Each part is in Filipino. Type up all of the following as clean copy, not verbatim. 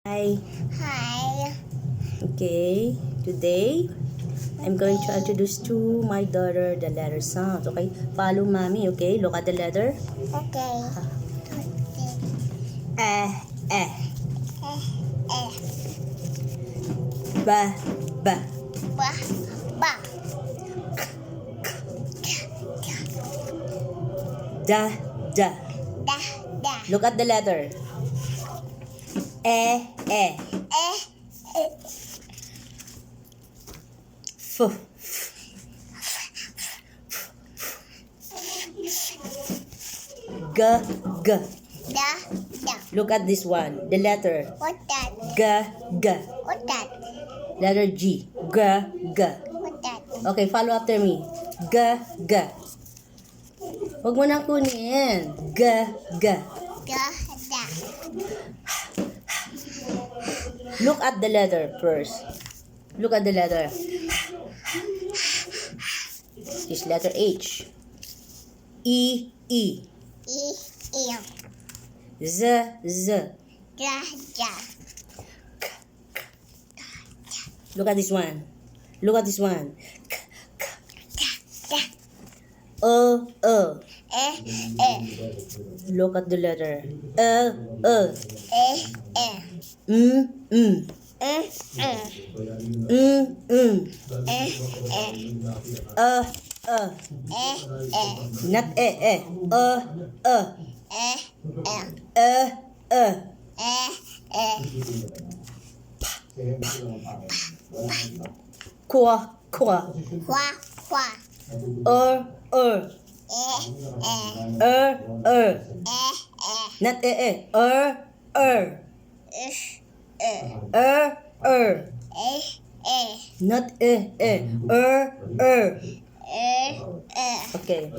Hi. Hi. Okay, today I'm going to introduce to my daughter the letter sound. Okay, follow mommy. Okay, look at the letter. Okay. Eh, eh, Eh. ba, ba, Ba. Ba. da, da. Da. Da. Look at the letter. Eh, eh, Eh. Eh. f, g, g. Da. Da. Look at this one. The letter What that? g, g. What that? Letter G. G, g. What that? Okay, follow after me. G, g. Huwag mo nang kunin. G, g. Da. Da. Look at the letter first. Look at the letter. This letter H. E, E. E. E. Z, Z. Da. Da. Look at this one. Look at this one. Da. Eh. Eh. Look at the letter. Eh. Eh. Mm. Eh. Eh. Mm. Eh. Eh. Uh. Eh. Eh. Not eh. Eh. Eh. Uh. Eh. Eh. Qua. Qua. Qua. Er. Eh. Eh. Er. Eh. Eh. Not eh. Er. Ish. Eh. Er. Eh. Eh. Not eh. Er. Eh. Eh. Okay.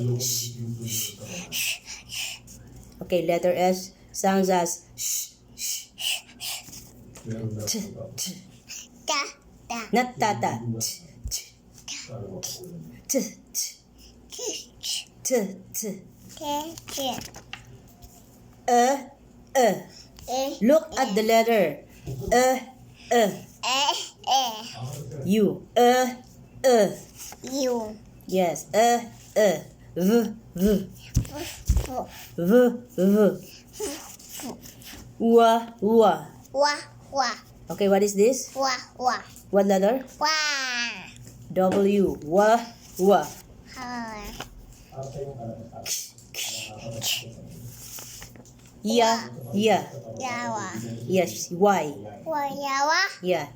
Okay, letter S sounds as sh. T. Da. Da. Not tata. T. T. Te. Te. Eh. Look at the letter. Eh. Eh. U. You. Yes. V. Fu. V. Wa. Wa. Wa. Okay, what is this? Wa. Wa. What letter? Wa. W. Wa. Ha. Ya. Yawa. Yes. Y. Wa. Yawa. Ya.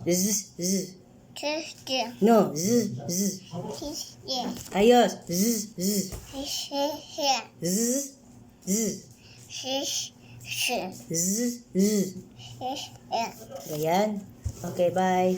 Z. Tis. Te. No. Z. Tis. Ye. Ayos. Z. Tis. He. Z. Tis. Shi. Z. Tis. He. Ayan. Okay, bye.